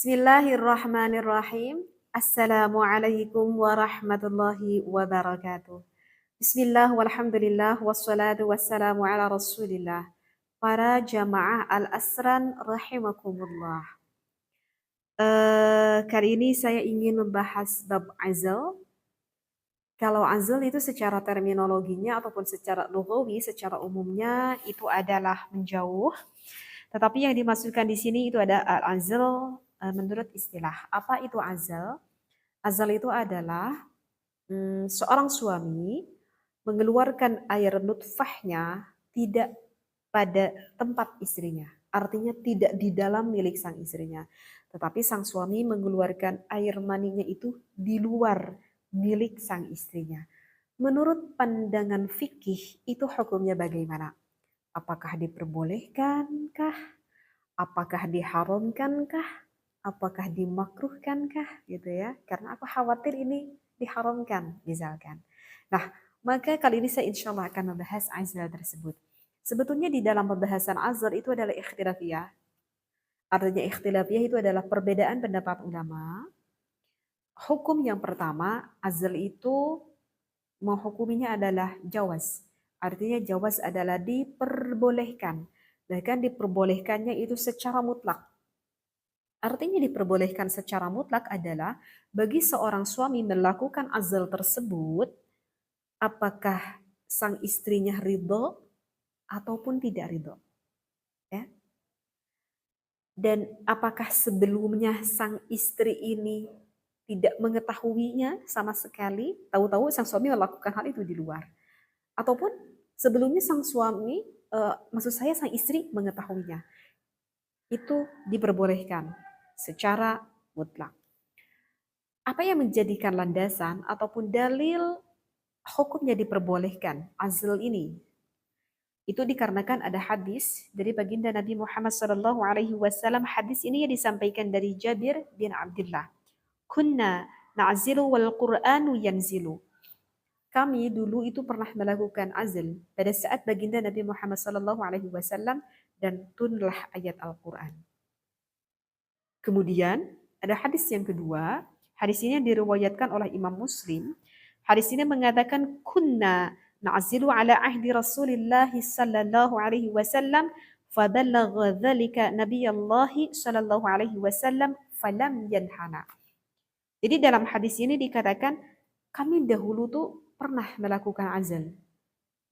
Bismillahirrahmanirrahim. Assalamualaikum warahmatullahi wabarakatuh. Bismillah walhamdulillah wassalatu wassalamu ala rasulillah. Para jamaah al-asran rahimakumullah. Kali ini saya ingin membahas bab azal. Kalau azal itu secara terminologinya ataupun secara lughawi, secara umumnya itu adalah menjauh. Tetapi yang dimaksudkan di sini itu ada al-azal menurut istilah. Apa itu azal? Azal itu adalah seorang suami mengeluarkan air nutfahnya tidak pada tempat istrinya. Artinya tidak di dalam milik sang istrinya. Tetapi sang suami mengeluarkan air maninya itu di luar milik sang istrinya. Menurut pandangan fikih itu hukumnya bagaimana? Apakah diperbolehkankah? Apakah diharamkankah? Apakah dimakruhkankah? Gitu ya. Karena aku khawatir ini diharamkan misalkan. Nah, maka kali ini saya insya Allah akan membahas azal tersebut. Sebetulnya di dalam pembahasan azal itu adalah ikhtilafiyah. Artinya ikhtilafiyah itu adalah perbedaan pendapat ulama. Hukum yang pertama, azal itu menghukuminya adalah jawaz. Artinya jawaz adalah diperbolehkan. Bahkan diperbolehkannya itu secara mutlak. Artinya diperbolehkan secara mutlak adalah bagi seorang suami melakukan azal tersebut, apakah sang istrinya ridho ataupun tidak ridho. Ya. Dan apakah sebelumnya sang istri ini tidak mengetahuinya sama sekali, tahu-tahu sang suami melakukan hal itu di luar. Ataupun sebelumnya sang suami, maksud saya sang istri mengetahuinya. Itu diperbolehkan secara mutlak. Apa yang menjadikan landasan ataupun dalil hukumnya diperbolehkan azal ini? Itu dikarenakan ada hadis dari baginda Nabi Muhammad SAW. Hadis ini yang disampaikan dari Jabir bin Abdullah. Kunna na'zilu wal Qur'anu yanzilu. Kami dulu itu pernah melakukan azal pada saat baginda Nabi Muhammad SAW dan turunlah ayat Al-Quran. Kemudian ada hadis yang kedua. Hadis ini diriwayatkan oleh Imam Muslim. Hadis ini mengatakan kunna na'zilu ala ahdi Rasulillah sallallahu alaihi wasallam faballagha dzalika Nabiyallahi sallallahu alaihi wasallam falam yanhana. Jadi dalam hadis ini dikatakan kami dahulu tuh pernah melakukan azal.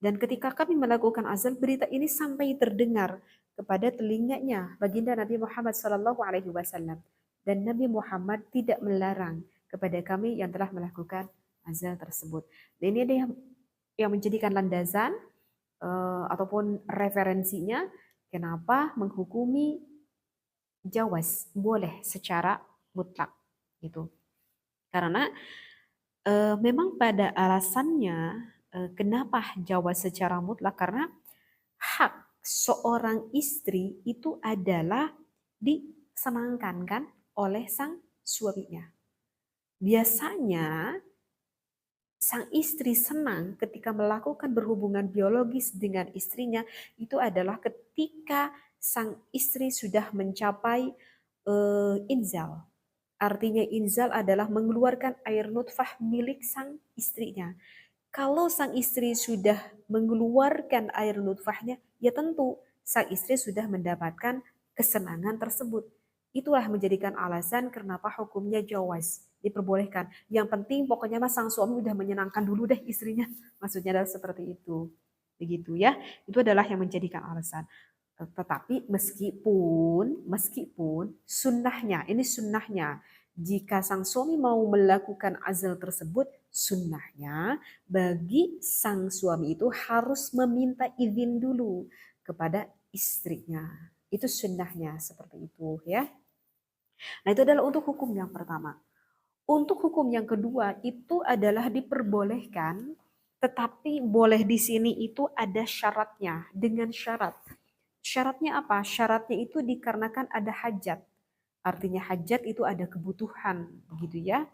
Dan ketika kami melakukan azal, berita ini sampai terdengar kepada telinganya baginda Nabi Muhammad SAW. Dan Nabi Muhammad tidak melarang kepada kami yang telah melakukan azal tersebut. Dan ini ada yang menjadikan landasan ataupun referensinya kenapa menghukumi jawaz boleh secara mutlak gitu. Karena memang pada alasannya kenapa jawaz secara mutlak, karena hak seorang istri itu adalah disenangkan kan oleh sang suaminya. Biasanya sang istri senang ketika melakukan berhubungan biologis dengan istrinya itu adalah ketika sang istri sudah mencapai inzal. Artinya inzal adalah mengeluarkan air nutfah milik sang istrinya. Kalau sang istri sudah mengeluarkan air nutfahnya, ya tentu sang istri sudah mendapatkan kesenangan tersebut. Itulah menjadikan alasan kenapa hukumnya jawaz, diperbolehkan. Yang penting pokoknya mas sang suami udah menyenangkan dulu deh istrinya. Maksudnya adalah seperti itu. Begitu ya. Itu adalah yang menjadikan alasan. Tetapi meskipun sunnahnya, ini sunnahnya, jika sang suami mau melakukan azal tersebut, sunnahnya bagi sang suami itu harus meminta izin dulu kepada istrinya. Itu sunnahnya seperti itu ya. Nah itu adalah untuk hukum yang pertama. Untuk hukum yang kedua itu adalah diperbolehkan, tetapi boleh di sini itu ada syaratnya, dengan syarat. Syaratnya apa? Syaratnya itu dikarenakan ada hajat. Artinya hajat itu ada kebutuhan, begitu ya.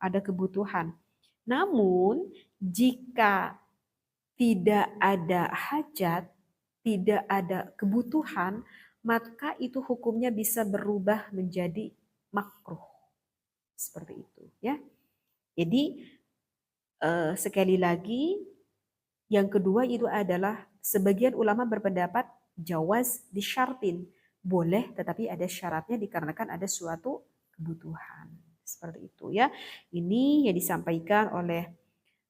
Ada kebutuhan. Namun jika tidak ada hajat, tidak ada kebutuhan, maka itu hukumnya bisa berubah menjadi makruh. Seperti itu ya. Jadi sekali lagi yang kedua itu adalah sebagian ulama berpendapat jawaz disyartin. Boleh tetapi ada syaratnya dikarenakan ada suatu kebutuhan. Seperti itu ya. Ini yang disampaikan oleh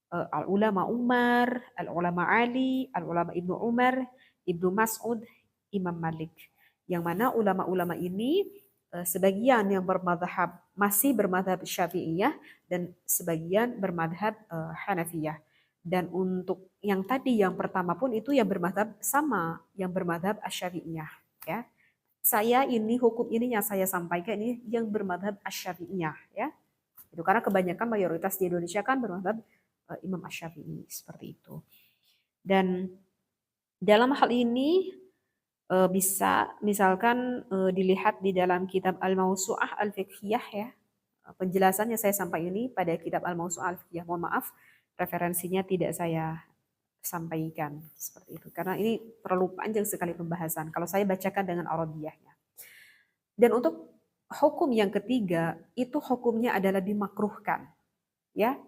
al-ulama Umar, al-ulama Ali, al-ulama Ibnu Umar, Ibnu Mas'ud, Imam Malik. Yang mana ulama-ulama ini sebagian yang bermadhab masih bermadhab Syafi'iyah dan sebagian bermadhab Hanafiyah. Dan untuk yang tadi yang pertama pun itu yang bermadhab sama, yang bermadhab Asy-Syafi'iyah ya. Saya ini hukum ini yang saya sampaikan ini yang bermadhab Asy-Syafi'iyah ya. Itu karena kebanyakan mayoritas di Indonesia kan bermadhab Imam Asy-Syafi'i seperti itu. Dan dalam hal ini bisa misalkan dilihat di dalam kitab Al-Mawsu'ah Al-Fiqhiyah ya. Penjelasannya saya sampai ini pada kitab Al-Mawsu'ah Al-Fiqhiyah. Mohon maaf referensinya tidak saya sampaikan seperti itu karena ini terlalu panjang sekali pembahasan kalau saya bacakan dengan Arabiyahnya. Dan untuk hukum yang ketiga itu hukumnya adalah dimakruhkan ya.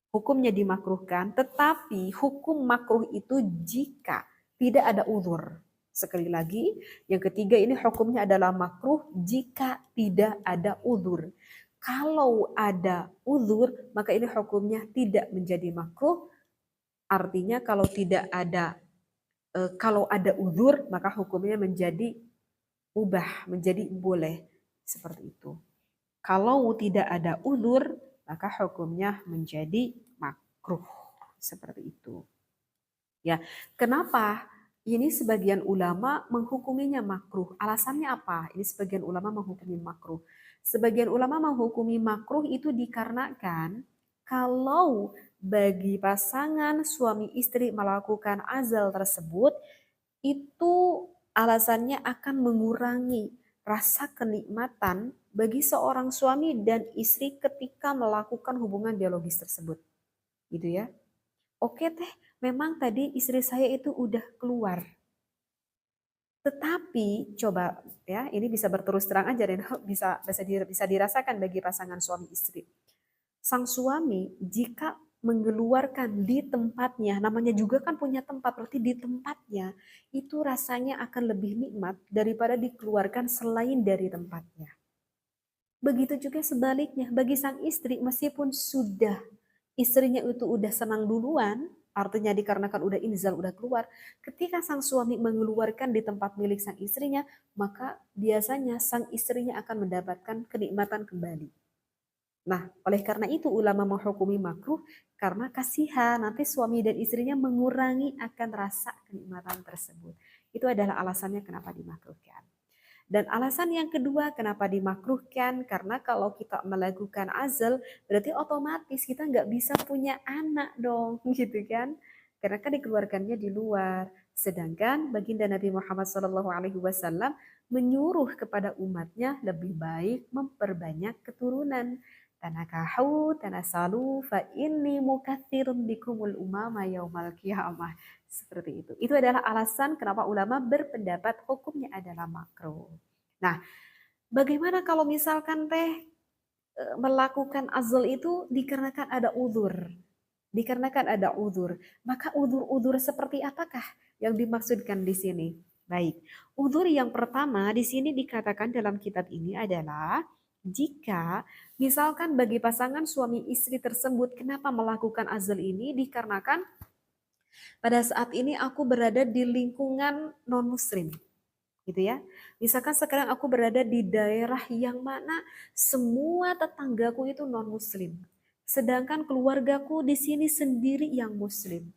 Hukumnya dimakruhkan, tetapi hukum makruh itu jika tidak ada uzur. Sekali lagi, yang ketiga ini hukumnya adalah makruh jika tidak ada uzur. Kalau ada uzur, maka ini hukumnya tidak menjadi makruh. Artinya kalau ada uzur, maka hukumnya menjadi ubah, menjadi boleh. Seperti itu. Kalau tidak ada uzur, maka hukumnya menjadi makruh. Seperti itu. Ya, kenapa? Ini sebagian ulama menghukuminya makruh. Alasannya apa? Ini sebagian ulama menghukumi makruh. Sebagian ulama menghukumi makruh itu dikarenakan kalau bagi pasangan suami istri melakukan azal tersebut, itu alasannya akan mengurangi rasa kenikmatan bagi seorang suami dan istri ketika melakukan hubungan biologis tersebut. Gitu ya. Oke teh, memang tadi istri saya itu udah keluar. Tetapi coba ya, ini bisa berterus terang aja dan bisa dirasakan bagi pasangan suami istri. Sang suami jika mengeluarkan di tempatnya, namanya juga kan punya tempat, berarti di tempatnya itu rasanya akan lebih nikmat daripada dikeluarkan selain dari tempatnya. Begitu juga sebaliknya bagi sang istri, meskipun sudah istrinya itu udah senang duluan, artinya dikarenakan udah inzal, udah keluar, ketika sang suami mengeluarkan di tempat milik sang istrinya, maka biasanya sang istrinya akan mendapatkan kenikmatan kembali. Nah, oleh karena itu ulama menghukumi makruh karena kasihan nanti suami dan istrinya mengurangi akan rasa kenikmatan tersebut. Itu adalah alasannya kenapa dimakruhkan. Dan alasan yang kedua kenapa dimakruhkan, karena kalau kita melakukan azal, berarti otomatis kita nggak bisa punya anak dong, gitu kan? Karena kan dikeluarkannya di luar. Sedangkan baginda Nabi Muhammad SAW menyuruh kepada umatnya lebih baik memperbanyak keturunan. Tanakahu, tanasalu, fa inni mukathirun bikumul umama yaumal qiyamah. Seperti itu. Itu adalah alasan kenapa ulama berpendapat hukumnya adalah makruh. Nah, bagaimana kalau misalkan teh melakukan azal itu dikarenakan ada uzur? Dikarenakan ada uzur. Maka uzur-uzur seperti apakah yang dimaksudkan di sini? Baik, uzur yang pertama di sini dikatakan dalam kitab ini adalah jika misalkan bagi pasangan suami istri tersebut kenapa melakukan azal ini dikarenakan pada saat ini aku berada di lingkungan non-muslim gitu ya. Misalkan sekarang aku berada di daerah yang mana semua tetanggaku itu non-muslim. Sedangkan keluargaku di sini sendiri yang muslim.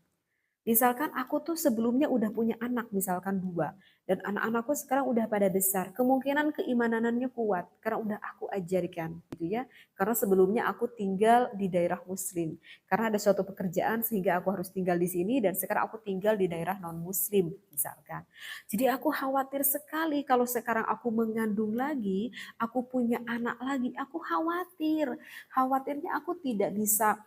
Misalkan aku tuh sebelumnya udah punya anak misalkan 2 dan anak-anakku sekarang udah pada besar. Kemungkinan keimanannya kuat karena udah aku ajarkan gitu ya. Karena sebelumnya aku tinggal di daerah muslim. Karena ada suatu pekerjaan sehingga aku harus tinggal di sini dan sekarang aku tinggal di daerah non muslim misalkan. Jadi aku khawatir sekali kalau sekarang aku mengandung lagi, aku punya anak lagi, aku khawatir. Khawatirnya aku tidak bisa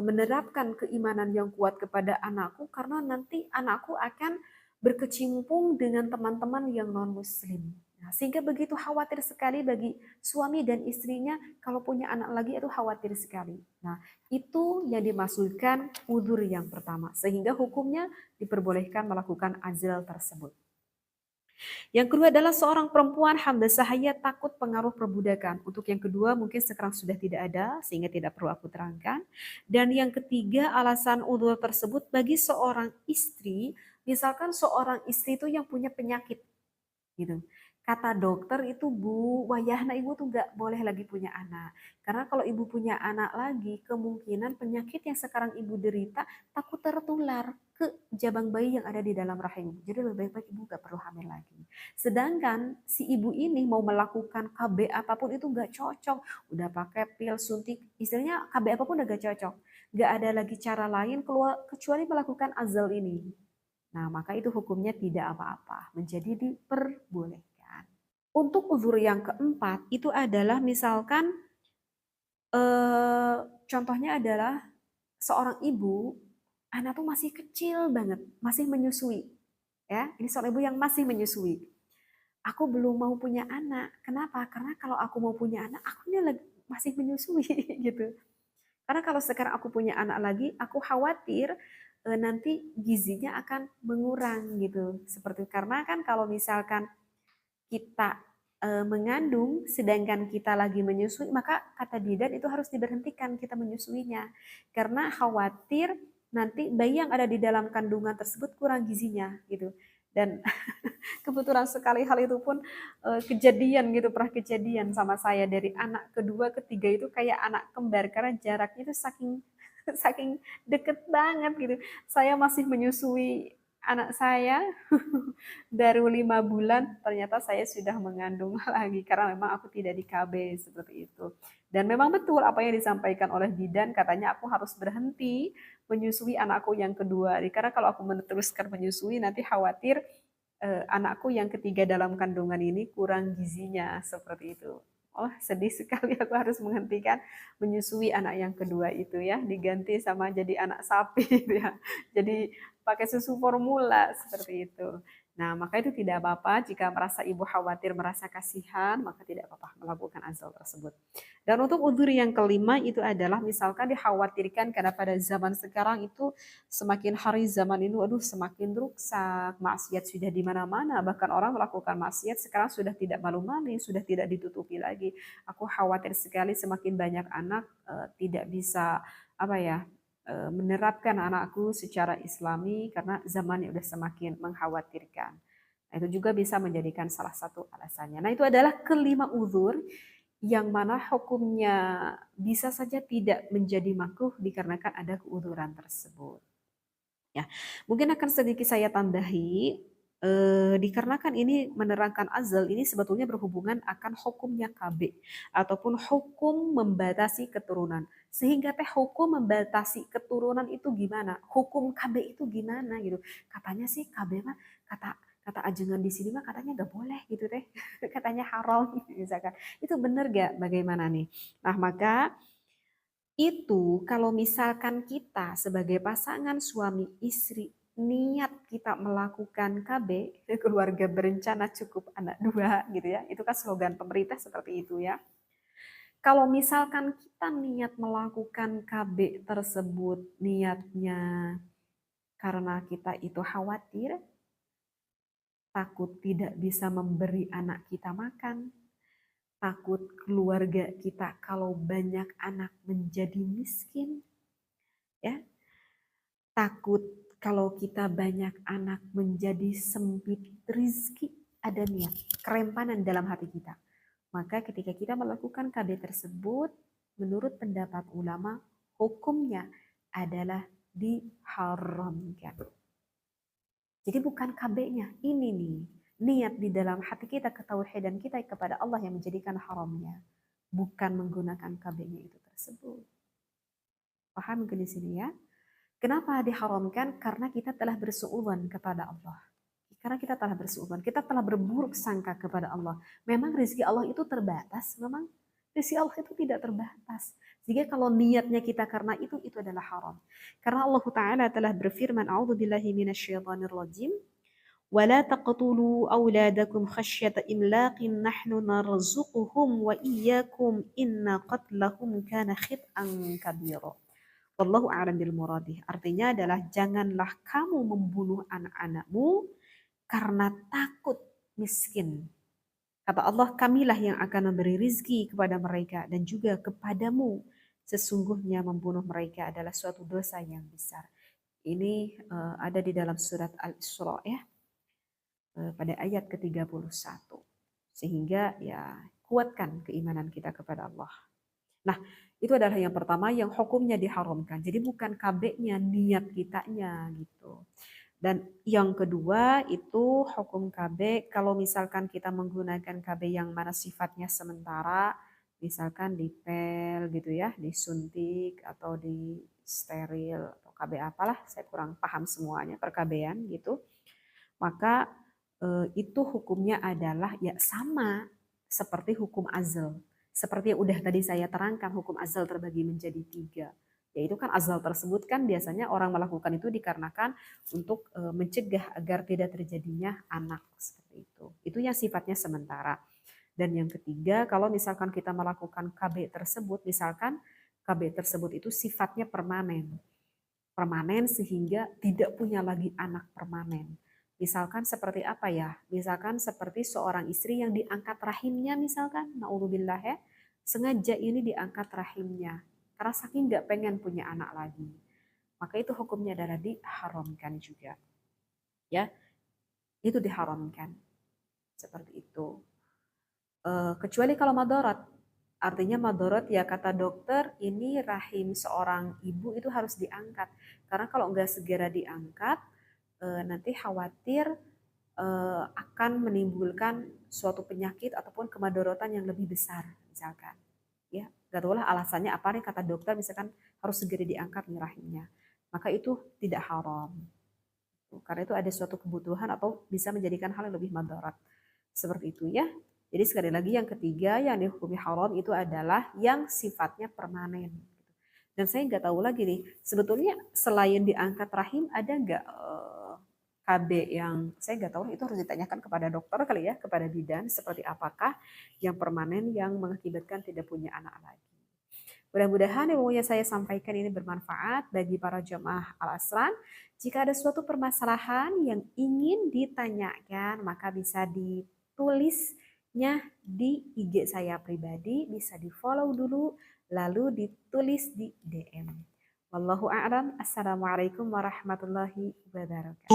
menerapkan keimanan yang kuat kepada anakku karena nanti anakku akan berkecimpung dengan teman-teman yang non muslim. Nah, sehingga begitu khawatir sekali bagi suami dan istrinya kalau punya anak lagi itu khawatir sekali. Nah, itu yang dimaksudkan uzur yang pertama. Sehingga hukumnya diperbolehkan melakukan azal tersebut. Yang kedua adalah seorang perempuan hamba sahaya takut pengaruh perbudakan. Untuk yang kedua mungkin sekarang sudah tidak ada sehingga tidak perlu aku terangkan. Dan yang ketiga alasan uzur tersebut bagi seorang istri, misalkan seorang istri itu yang punya penyakit gitu. Kata dokter itu Bu, wayahna ibu tuh nggak boleh lagi punya anak. Karena kalau ibu punya anak lagi, kemungkinan penyakit yang sekarang ibu derita takut tertular ke jabang bayi yang ada di dalam rahim. Jadi lebih baik ibu nggak perlu hamil lagi. Sedangkan si ibu ini mau melakukan KB apapun itu nggak cocok. Udah pakai pil suntik, istilahnya KB apapun udah nggak cocok. Nggak ada lagi cara lain kecuali melakukan azal ini. Nah, maka itu hukumnya tidak apa-apa, menjadi diperbolehkan. Untuk uzur yang keempat, itu adalah misalkan contohnya adalah seorang ibu, anak tuh masih kecil banget, masih menyusui. Ya, ini seorang ibu yang masih menyusui. Aku belum mau punya anak. Kenapa? Karena kalau aku mau punya anak, aku ini masih menyusui gitu. Karena kalau sekarang aku punya anak lagi, aku khawatir nanti gizinya akan mengurang gitu. Seperti karena kan kalau misalkan kita mengandung sedangkan kita lagi menyusui, maka kata bidan itu harus diberhentikan kita menyusuinya. Karena khawatir nanti bayi yang ada di dalam kandungan tersebut kurang gizinya gitu. Dan kebetulan sekali hal itu pun kejadian gitu, pernah kejadian sama saya dari anak kedua ketiga itu kayak anak kembar karena jaraknya itu saking saking deket banget gitu. Saya masih menyusui anak saya baru 5 bulan, ternyata saya sudah mengandung lagi karena memang aku tidak di KB seperti itu. Dan memang betul apa yang disampaikan oleh bidan, katanya aku harus berhenti menyusui anakku yang kedua. Karena kalau aku meneruskan menyusui nanti khawatir anakku yang ketiga dalam kandungan ini kurang gizinya seperti itu. Oh, sedih sekali aku harus menghentikan menyusui anak yang kedua itu ya, diganti sama jadi anak sapi gitu ya. Jadi pakai susu formula seperti itu. Nah, maka itu tidak apa-apa jika merasa ibu khawatir, merasa kasihan, maka tidak apa-apa melakukan azal tersebut. Dan untuk uzur yang kelima itu adalah misalkan dikhawatirkan karena pada zaman sekarang itu semakin hari zaman ini aduh semakin rusak, maksiat sudah di mana-mana, bahkan orang melakukan maksiat sekarang sudah tidak malu-malu, sudah tidak ditutupi lagi. Aku khawatir sekali semakin banyak anak tidak bisa apa ya menerapkan anakku secara islami karena zamannya udah semakin mengkhawatirkan. Nah, itu juga bisa menjadikan salah satu alasannya. Nah, itu adalah kelima uzur yang mana hukumnya bisa saja tidak menjadi makruh dikarenakan ada keuzuran tersebut. Ya, mungkin akan sedikit saya tambahi dikarenakan ini menerangkan azal ini sebetulnya berhubungan akan hukumnya KB ataupun hukum membatasi keturunan. Sehingga teh hukum membatasi keturunan itu gimana? Hukum KB itu gimana gitu? Katanya sih KB mah kata kata ajengan di sini mah katanya gak boleh gitu teh. Katanya haram misalkan. Itu benar gak? Bagaimana nih? Nah, maka itu kalau misalkan kita sebagai pasangan suami istri niat kita melakukan KB, keluarga berencana cukup anak dua gitu ya. Itu kan slogan pemerintah seperti itu ya. Kalau misalkan kita niat melakukan KB tersebut niatnya karena kita itu khawatir, takut tidak bisa memberi anak kita makan, takut keluarga kita kalau banyak anak menjadi miskin, ya. Takut kalau kita banyak anak menjadi sempit rizki, ada niat, keremanan dalam hati kita. Maka ketika kita melakukan KB tersebut, menurut pendapat ulama, hukumnya adalah diharamkan. Jadi bukan KB-nya, ini nih, niat di dalam hati kita, ketauhidan kita kepada Allah yang menjadikan haramnya. Bukan menggunakan KB-nya itu tersebut. Paham ke di sini ya? Kenapa diharamkan? Karena kita telah bersuudzon kepada Allah. Karena kita telah bersuudzon, kita telah berburuk sangka kepada Allah. Memang rezeki Allah itu terbatas, memang rezeki Allah itu tidak terbatas. Jika kalau niatnya kita karena itu adalah haram. Karena Allah Ta'ala telah berfirman, A'udzubillahi minasyaitonirrajim, ولا تقتلوا أولادكم خشية إملاق نحن نرزقهم وإياكم إن قتلهم كان خطأ كبيرا. Wallahu a'lam bil muradih. Artinya adalah janganlah kamu membunuh anak-anakmu karena takut miskin. Kata Allah, kamilah yang akan memberi rizki kepada mereka dan juga kepadamu. Sesungguhnya membunuh mereka adalah suatu dosa yang besar. Ini ada di dalam surat Al-Isra ya, pada ayat ke-31. Sehingga ya kuatkan keimanan kita kepada Allah. Nah, itu adalah yang pertama yang hukumnya diharamkan. Jadi bukan KB-nya, niat kitanya gitu. Dan yang kedua itu hukum KB kalau misalkan kita menggunakan KB yang mana sifatnya sementara, misalkan dipel gitu ya, disuntik atau di steril atau KB apalah, saya kurang paham semuanya perkabean gitu. Maka itu hukumnya adalah ya sama seperti hukum azal. Seperti yang udah tadi saya terangkan, hukum azal terbagi menjadi 3. Yaitu kan azal tersebut kan biasanya orang melakukan itu dikarenakan untuk mencegah agar tidak terjadinya anak seperti itu. Itu yang sifatnya sementara. Dan yang ketiga, kalau misalkan kita melakukan KB tersebut, misalkan KB tersebut itu sifatnya permanen. Permanen sehingga tidak punya lagi anak permanen. Misalkan seperti apa ya? Misalkan seperti seorang istri yang diangkat rahimnya misalkan, naudzubillah ya, sengaja ini diangkat rahimnya karena saking nggak pengen punya anak lagi. Maka itu hukumnya adalah diharamkan juga. Ya, itu diharamkan. Seperti itu. Kecuali kalau madarat. Artinya madarat ya kata dokter ini rahim seorang ibu itu harus diangkat. Karena kalau nggak segera diangkat, nanti khawatir akan menimbulkan suatu penyakit ataupun kemadorotan yang lebih besar misalkan ya gak tahu lah alasannya apa nih kata dokter misalkan harus segera diangkat nih rahimnya maka itu tidak haram karena itu ada suatu kebutuhan atau bisa menjadikan hal yang lebih madarat seperti itu ya. Jadi sekali lagi yang ketiga yang dihukumi haram itu adalah yang sifatnya permanen. Dan saya nggak tahu lagi nih, sebetulnya selain diangkat rahim ada nggak KB yang saya nggak tahu itu harus ditanyakan kepada dokter kali ya, kepada bidan seperti apakah yang permanen yang mengakibatkan tidak punya anak lagi. Mudah-mudahan yang mau saya sampaikan ini bermanfaat bagi para jemaah Al-Asran. Jika ada suatu permasalahan yang ingin ditanyakan, maka bisa ditulisnya di IG saya pribadi, bisa di-follow dulu, lalu ditulis di DM. Wallahu a'lam. Assalamualaikum warahmatullahi wabarakatuh.